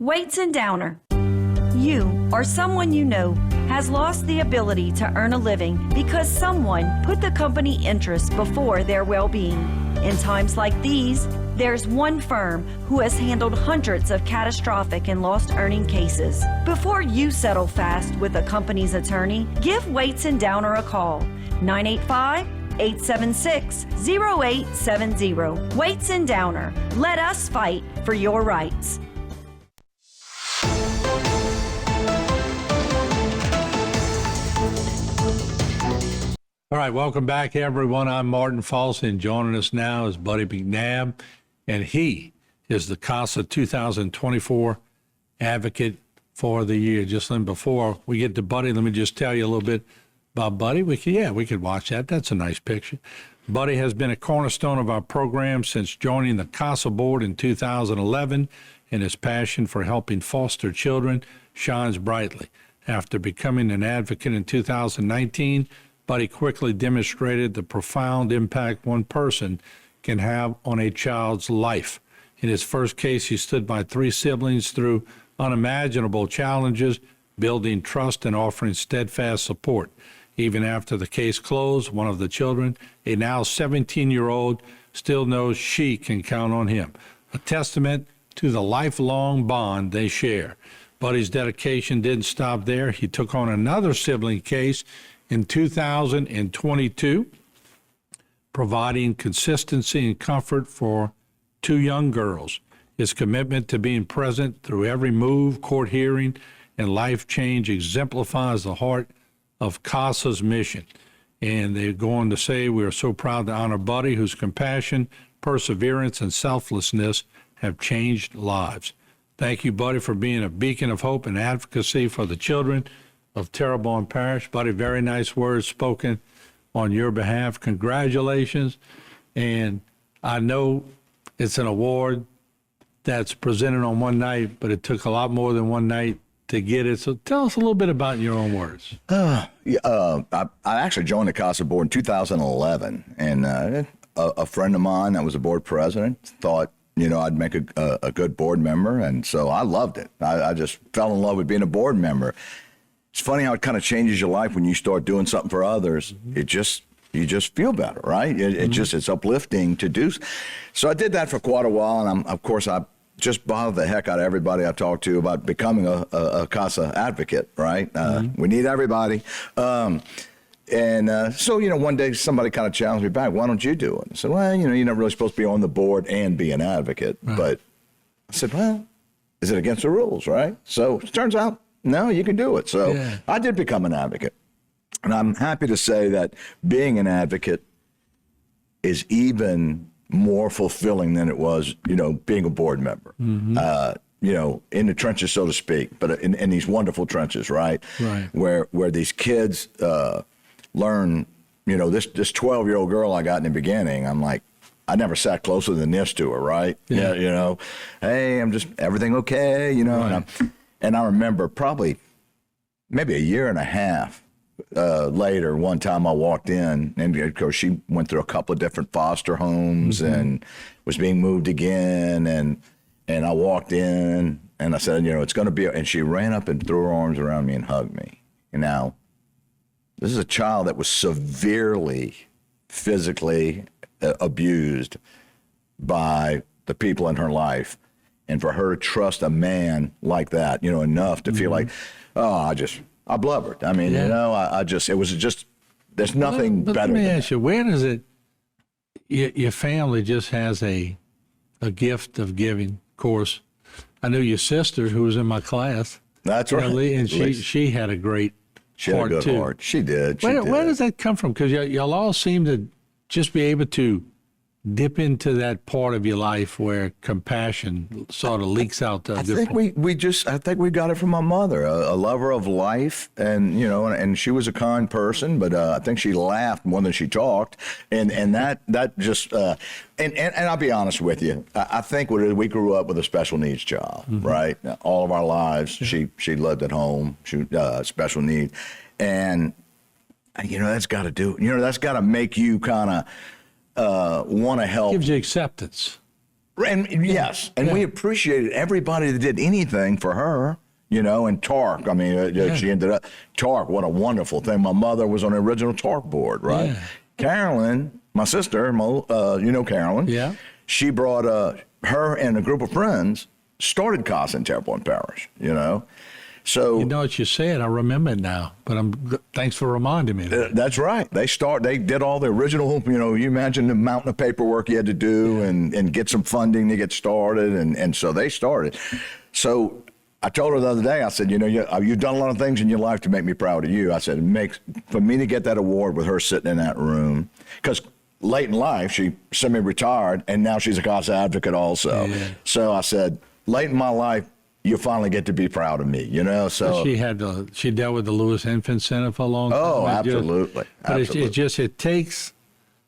Weights and Downer. You or someone you know has lost the ability to earn a living because someone put the company interests before their well-being. In times like these, there's one firm who has handled hundreds of catastrophic and lost earning cases. Before you settle fast with a company's attorney, give Weights and Downer a call. 985-876-0870. Weights and Downer. Let us fight for your rights. All right, welcome back, everyone. I'm Martin Falsey, and joining us now is Buddy McNabb, and he is the Casa 2024 Advocate for the Year. Just then, before we get to Buddy, let me just tell you a little bit about Buddy. We could watch that. That's a nice picture. Buddy has been a cornerstone of our program since joining the Casa board in 2011, and his passion for helping foster children shines brightly. After becoming an advocate in 2019, Buddy quickly demonstrated the profound impact one person can have on a child's life. In his first case, he stood by 3 siblings through unimaginable challenges, building trust and offering steadfast support. Even after the case closed, one of the children, a now 17-year-old, still knows she can count on him, a testament to the lifelong bond they share. Buddy's dedication didn't stop there. He took on another sibling case in 2022, providing consistency and comfort for 2 young girls. His commitment to being present through every move, court hearing, and life change exemplifies the heart of CASA's mission. And they're going to say, we are so proud to honor Buddy, whose compassion, perseverance, and selflessness have changed lives. Thank you, Buddy, for being a beacon of hope and advocacy for the children of Terrebonne Parish. Buddy, very nice words spoken on your behalf. Congratulations. And I know it's an award that's presented on one night, but it took a lot more than one night to get it. So tell us a little bit about your own words. I actually joined the CASA board in 2011, and a friend of mine that was a board president thought, I'd make a good board member, and so I loved it. I just fell in love with being a board member. It's funny how it kind of changes your life when you start doing something for others. Mm-hmm. You just feel better, right? It's uplifting to do. So I did that for quite a while, and I just bothered the heck out of everybody I talked to about becoming a CASA advocate, right? We need everybody. So, one day somebody kind of challenged me back, why don't you do it? I said, well, you're not really supposed to be on the board and be an advocate. Right. But I said, well, is it against the rules, right? So it turns out, no, you can do it. So yeah. I did become an advocate. And I'm happy to say that being an advocate is even more fulfilling than it was, being a board member. Mm-hmm. In the trenches, so to speak, but in these wonderful trenches, right? Right. Where these kids learn, this 12-year-old girl I got in the beginning, I'm like, I never sat closer than this to her, right? Yeah. Hey, I'm just, everything okay, Right. And I remember probably maybe a year and a half later, one time I walked in, and of course she went through a couple of different foster homes and was being moved again, and I walked in and I said, it's going to be, and she ran up and threw her arms around me and hugged me. And now, this is a child that was severely physically abused by the people in her life. And for her to trust a man like that, enough to feel like, I blubbered. I mean, it was just, there's nothing better than that. Let me ask you, where does it, your family just has a gift of giving, of course. I knew your sister, who was in my class. That's right. And she had a great heart, too. She had a good heart. She did. Where does that come from? Because y'all all seem to just be able to dip into that part of your life where compassion sort of leaks out to I think we got it from my mother, a lover of life, and and she was a kind person, but I think she laughed more than she talked, and that just and I'll be honest with you, I think we grew up with a special needs child, right? All of our lives, she lived at home, she special needs, and that's got to make you kind of want to help. Gives you acceptance. And yes, and we appreciated everybody that did anything for her, and TARC. I mean, she ended up, TARC, what a wonderful thing. My mother was on the original TARC board, right? Yeah. Carolyn, my sister, Carolyn. Yeah. She brought her and a group of friends, started Casa in Terrebonne Parish, So You know what you said, I remember it now, but thanks for reminding me. That's right. They did all the original, you imagine the mountain of paperwork you had to do and get some funding to get started. And so they started. So I told her the other day, I said, you've done a lot of things in your life to make me proud of you. I said, for me to get that award with her sitting in that room, because late in life, she semi-retired, and now she's a Casa advocate also. Yeah. So I said, late in my life, you finally get to be proud of me, So she dealt with the Lewis Infant Center for a long time. Oh, absolutely. It takes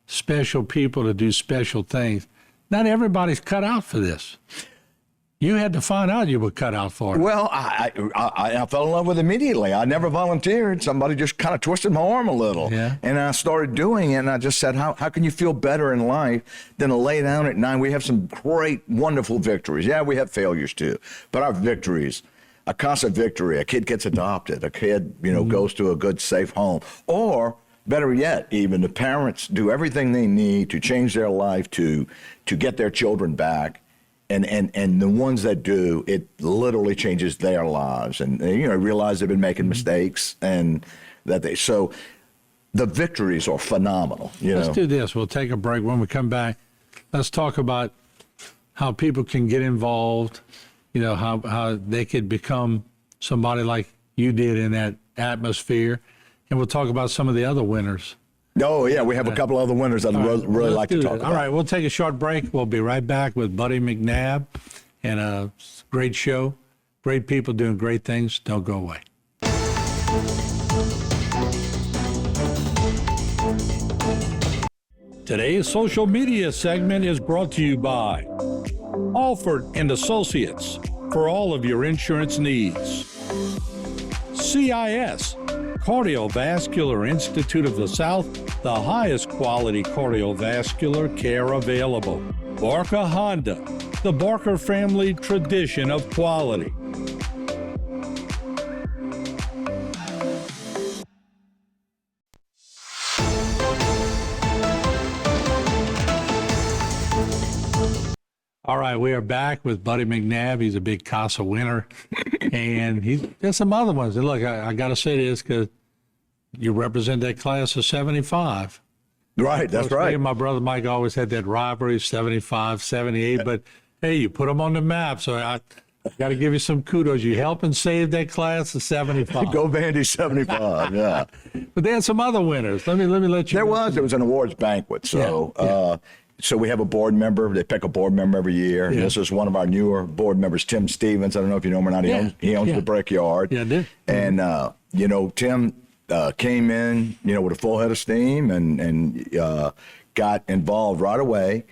special people to do special things. Not everybody's cut out for this. You had to find out you were cut out for it. Well, I fell in love with it immediately. I never volunteered. Somebody just kind of twisted my arm a little. Yeah. And I started doing it, and I just said, how can you feel better in life than to lay down at night? We have some great, wonderful victories. Yeah, we have failures too. But our victories, a Casa victory, a kid gets adopted, a kid, goes to a good, safe home. Or better yet, even the parents do everything they need to change their life to get their children back. And the ones that do, it literally changes their lives. And realize they've been making mistakes and so the victories are phenomenal. Let's do this. We'll take a break. When we come back, let's talk about how people can get involved, how they could become somebody like you did in that atmosphere. And we'll talk about some of the other winners. Oh, yeah, we have a couple other winners I'd really like to talk about. All right, we'll take a short break. We'll be right back with Buddy McNabb and a great show. Great people doing great things. Don't go away. Today's social media segment is brought to you by Alford and Associates for all of your insurance needs. CIS, Cardiovascular Institute of the South, the highest quality cardiovascular care available. Barker Honda, the Barker family tradition of quality. All right, we are back with Buddy McNabb. He's a big Casa winner. And there's some other ones. And look, I got to say this because you represent that class of 75. Right, that's right. Me and my brother Mike always had that rivalry, 75, 78. But, hey, you put them on the map. So I got to give you some kudos. You helping save that class of 75. Go Vandy 75, yeah. But they had some other winners. Let me let you know. There was an awards banquet. So, So we have a board member. They pick a board member every year. Yeah. This is one of our newer board members, Tim Stevens. I don't know if you know him or not. He owns the Brickyard. Yeah, I did. And, Tim came in, with a full head of steam and got involved right away.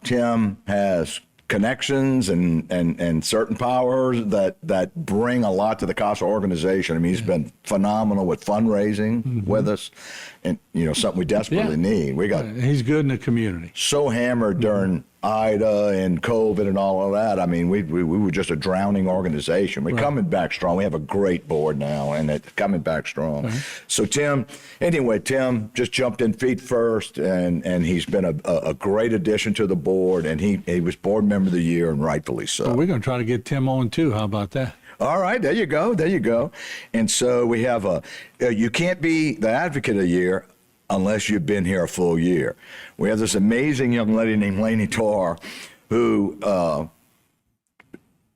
Tim has connections and certain powers that bring a lot to the Casa organization. I mean, he's been phenomenal with fundraising with us, and something we desperately need. We got he's good in the community. So hammered during Ida and COVID and all of that. I mean, we were just a drowning organization. We're coming back strong. We have a great board now, and it's coming back strong. So Tim just jumped in feet first, and he's been a great addition to the board, and he was board member of the year, and rightfully so. Well, we're going to try to get Tim on too. How about that? All right, there you go. And so we have you can't be the advocate of the year unless you've been here a full year. We have this amazing young lady named Lainey Tarr who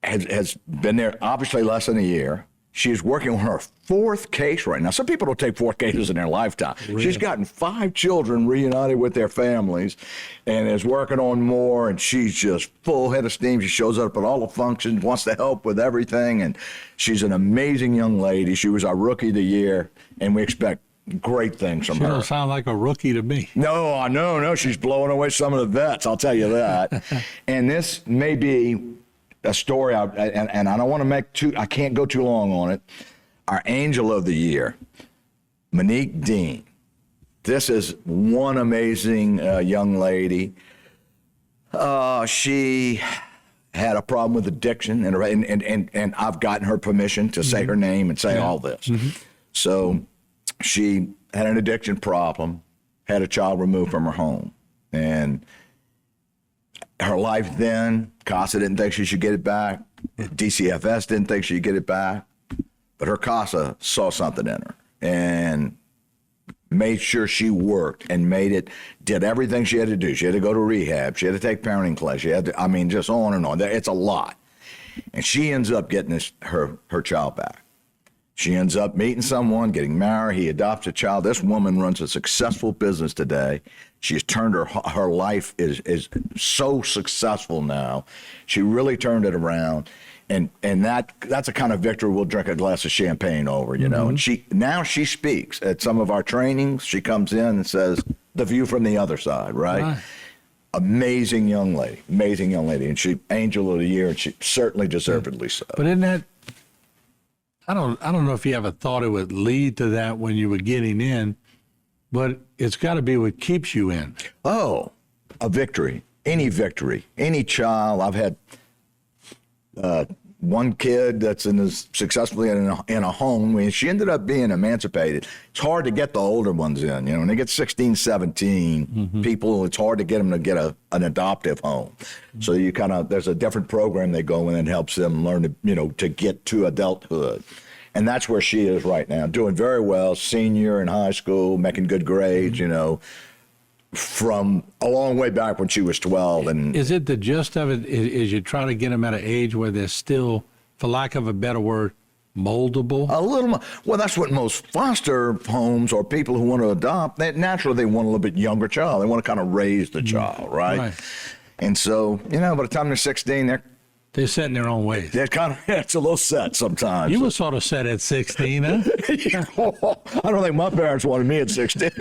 has been there obviously less than a year. She's working on her fourth case right now. Some people don't take 4 cases in their lifetime. Really? She's gotten 5 children reunited with their families and is working on more, and she's just full head of steam. She shows up at all the functions, wants to help with everything, and she's an amazing young lady. She was our rookie of the year, and we expect great things from her. She don't sound like a rookie to me. No. She's blowing away some of the vets, I'll tell you that. And this may be a story, and I don't want to I can't go too long on it. Our angel of the year, Monique Dean. This is one amazing young lady She had a problem with addiction, and I've gotten her permission to say her name and say all this. So she had an addiction problem, had a child removed from her home, and her life then, Casa didn't think she should get it back. DCFS didn't think she'd get it back, but her Casa saw something in her and made sure she worked and did everything she had to do. She had to go to rehab. She had to take parenting class. She had to, just on and on. It's a lot. And she ends up getting her child back. She ends up meeting someone, getting married. He adopts a child. This woman runs a successful business today. She's turned her life is so successful now. She really turned it around. And that's a kind of victory we'll drink a glass of champagne over, you know. And she speaks at some of our trainings. She comes in and says, the view from the other side, right? Amazing young lady. And she Angel of the Year, and she certainly deservedly so. But isn't that, I don't know if you ever thought it would lead to that when you were getting in, but it's got to be what keeps you in. Oh, a victory. Any victory. Any child. I've had one kid that's successfully in a home. When she ended up being emancipated, it's hard to get the older ones in. You know, when they get 16, 17, people, it's hard to get them to get an adoptive home. So you there's a different program they go in and helps them learn to get to adulthood. And that's where she is right now, doing very well, senior in high school, making good grades, from a long way back when she was 12. And is it the gist of it is you try to get them at an age where they're still, for lack of a better word, moldable? A little. Well, that's what most foster homes or people who want to adopt, naturally they want a little bit younger child. They want to kind of raise the child, right? And so, by the time they're 16, they're set in their own ways. It's a little set sometimes. You were sort of set at 16, huh? I don't think my parents wanted me at 16.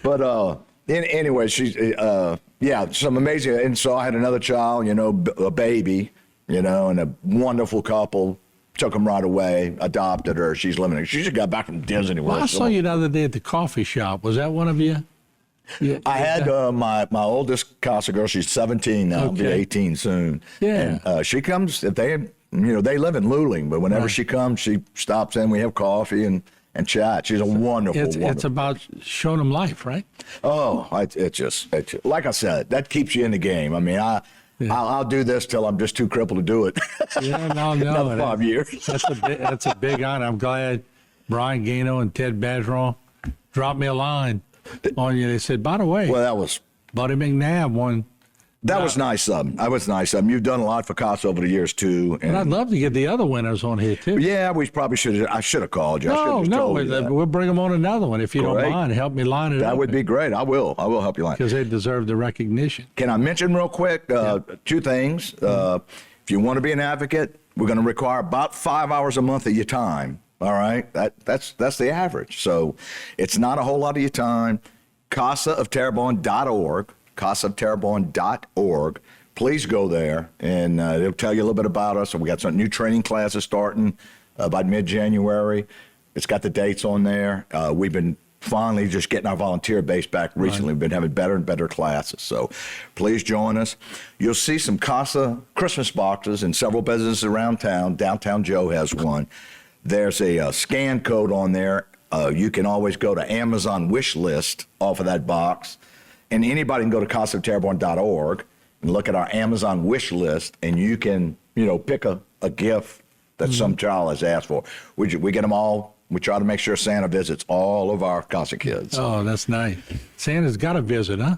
But anyway, she's, some amazing. And so I had another child, a baby, and a wonderful couple. Took them right away, adopted her. She just got back from Disney. Well, I saw you the other day at the coffee shop. Was that one of you? Yeah, I had my oldest Casa girl. She's 17 now. Be 18 soon. Yeah. And she comes. They live in Luling, but whenever she comes, she stops in. We have coffee and chat. She's a wonderful woman. It's about showing them life, right? Oh, it's just like I said, that keeps you in the game. I'll do this till I'm just too crippled to do it. Yeah, no. Another 5 years. That's a big honor. I'm glad Brian Gano and Ted Bergeron dropped me a line on you. They said, by the way, well, that was Buddy McNabb won. That was nice of them. That was nice of them. You've done a lot for Casa over the years too. And I'd love to get the other winners on here too. Yeah, we probably should have. I should have called you. We'll bring them on another one if you don't mind. Help me line it up. That would be great. I will help you line it. Because they deserve the recognition. Can I mention real quick two things? If you want to be an advocate, we're going to require about 5 hours a month of your time. All right, that's the average. So it's not a whole lot of your time. CasaofTerrebonne.org. CasaofTerrebonne.org. Please go there, and it'll tell you a little bit about us. And we got some new training classes starting by mid-January. It's got the dates on there. We've been finally just getting our volunteer base back recently. We've been having better and better classes. So please join us. You'll see some Casa Christmas boxes in several businesses around town. Downtown Joe has one. There's a scan code on there. You can always go to Amazon wish list off of that box. And anybody can go to CasaofTerrebonne.org and look at our Amazon wish list, and you can, pick a gift that some child has asked for. We get them all. We try to make sure Santa visits all of our Casa kids. Oh, that's nice. Santa's got to visit, huh?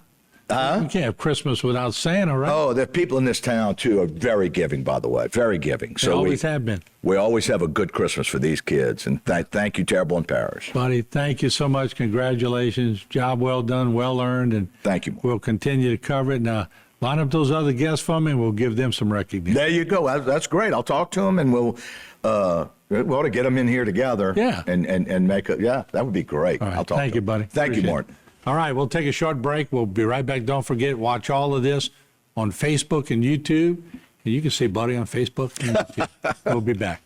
You can't have Christmas without Santa, right? Oh, the people in this town, too, are very giving, by the way. Very giving. They always have been. We always have a good Christmas for these kids. And thank you, Terrebonne Parish. Buddy, thank you so much. Congratulations. Job well done, well earned. And thank you. We'll continue to cover it. Now, line up those other guests for me, and we'll give them some recognition. There you go. That's great. I'll talk to them, and we'll to get them in here together. Yeah. And make it. Yeah, that would be great. All right. I'll talk Thank to you, them. buddy. Thank you, Martin. All right, we'll take a short break. We'll be right back. Don't forget, watch all of this on Facebook and YouTube. And you can see Buddy on Facebook and YouTube. We'll be back.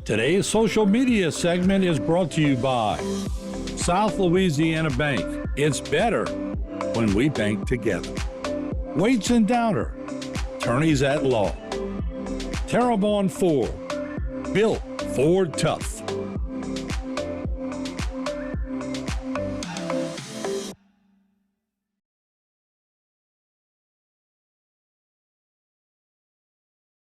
Today's social media segment is brought to you by South Louisiana Bank. It's better when we bank together. Waits and Downer, attorneys at law. Terrebonne Ford, built Ford tough.